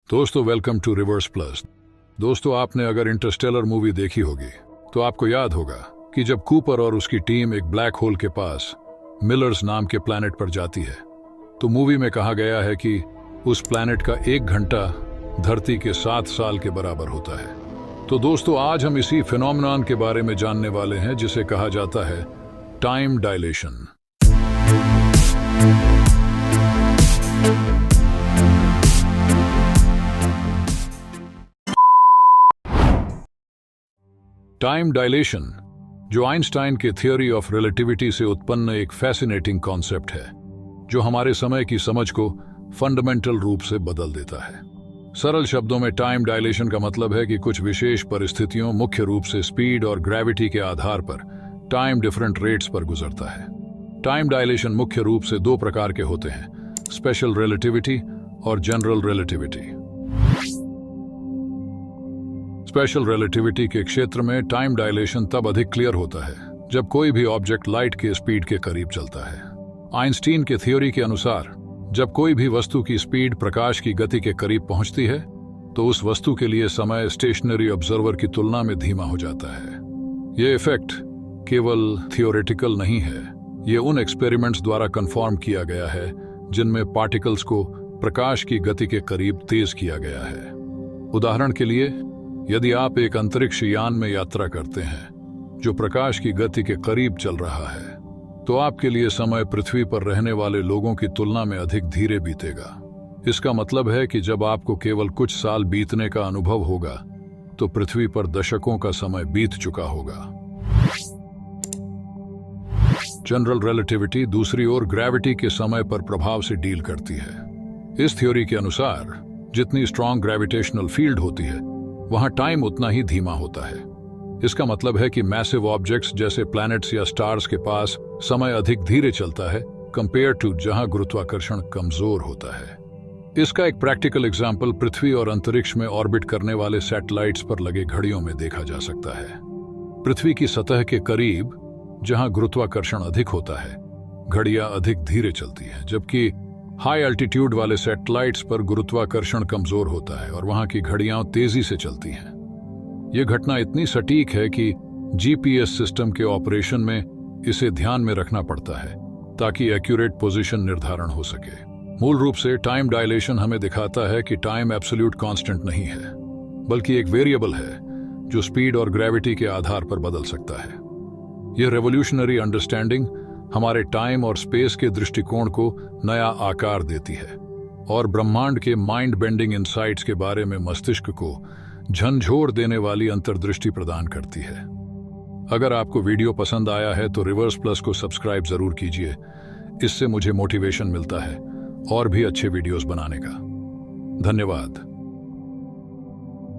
दोस्तों welcome to reverse plus. दोस्तों आपने अगर इंटरस्टेलर मूवी देखी होगी तो आपको याद होगा कि जब कूपर और उसकी टीम एक ब्लैक होल के पास मिलर्स नाम के प्लैनेट पर जाती है तो मूवी में कहा गया है कि उस प्लैनेट का 1 घंटा धरती के 7 साल के बराबर होता है। तो दोस्तों आज हम इसी फिनोमेनन के बारे में जानने वाले हैं जिसे कहा जाता है टाइम डायलेशन। टाइम डायलेशन, जो आइंस्टाइन के थ्योरी ऑफ रिलेटिविटी से उत्पन्न एक फैसिनेटिंग कॉन्सेप्ट है जो हमारे समय की समझ को फंडामेंटल रूप से बदल देता है। सरल शब्दों में टाइम डायलेशन का मतलब है कि कुछ विशेष परिस्थितियों, मुख्य रूप से स्पीड और ग्रेविटी के आधार पर टाइम डिफरेंट रेट्स पर गुजरता है। टाइम डायलेशन मुख्य रूप से 2 प्रकार के होते हैं, स्पेशल रिलेटिविटी और जनरल रिलेटिविटी। स्पेशल रिलेटिविटी के क्षेत्र में टाइम डायलेशन तब अधिक क्लियर होता है जब कोई भी ऑब्जेक्ट लाइट के स्पीड के करीब चलता है। आइंस्टीन के थ्योरी के अनुसार जब कोई भी वस्तु की स्पीड प्रकाश की गति के करीब पहुंचती है तो उस वस्तु के लिए समय स्टेशनरी ऑब्जर्वर की तुलना में धीमा हो जाता है। यह इफेक्ट केवल थियोरेटिकल नहीं है, ये उन एक्सपेरिमेंट्स द्वारा कंफर्म किया गया है जिनमें पार्टिकल्स को प्रकाश की गति के करीब तेज किया गया है। उदाहरण के लिए, यदि आप एक अंतरिक्ष यान में यात्रा करते हैं जो प्रकाश की गति के करीब चल रहा है तो आपके लिए समय पृथ्वी पर रहने वाले लोगों की तुलना में अधिक धीरे बीतेगा। इसका मतलब है कि जब आपको केवल कुछ साल बीतने का अनुभव होगा तो पृथ्वी पर दशकों का समय बीत चुका होगा। जनरल रिलेटिविटी दूसरी ओर ग्रेविटी के समय पर प्रभाव से डील करती है। इस थ्योरी के अनुसार जितनी स्ट्रॉन्ग ग्रेविटेशनल फील्ड होती है वहां टाइम उतना ही धीमा होता है। इसका मतलब है कि मैसिव ऑब्जेक्ट्स जैसे प्लैनेट्स या स्टार्स के पास समय अधिक धीरे चलता है कंपेयर टू जहां गुरुत्वाकर्षण कमजोर होता है। इसका एक प्रैक्टिकल एग्जाम्पल पृथ्वी और अंतरिक्ष में ऑर्बिट करने वाले सैटेलाइट्स पर लगे घड़ियों में देखा जा सकता है। पृथ्वी की सतह के करीब जहां गुरुत्वाकर्षण अधिक होता है घड़ियां अधिक धीरे चलती हैं, जबकि हाई एल्टीट्यूड वाले सैटेलाइट्स पर गुरुत्वाकर्षण कमजोर होता है और वहां की घड़ियां तेजी से चलती हैं। यह घटना इतनी सटीक है कि जीपीएस सिस्टम के ऑपरेशन में इसे ध्यान में रखना पड़ता है ताकि एक्यूरेट पोजीशन निर्धारण हो सके। मूल रूप से टाइम डायलेशन हमें दिखाता है कि टाइम एब्सोल्यूट कांस्टेंट नहीं है बल्कि एक वेरिएबल है जो स्पीड और ग्रेविटी के आधार पर बदल सकता है। यह रेवोल्यूशनरी अंडरस्टैंडिंग हमारे टाइम और स्पेस के दृष्टिकोण को नया आकार देती है और ब्रह्मांड के माइंड बेंडिंग इनसाइट्स के बारे में मस्तिष्क को झंझोर देने वाली अंतर्दृष्टि प्रदान करती है। अगर आपको वीडियो पसंद आया है तो रिवर्स प्लस को सब्सक्राइब जरूर कीजिए, इससे मुझे मोटिवेशन मिलता है और भी अच्छे वीडियोस बनाने का। धन्यवाद।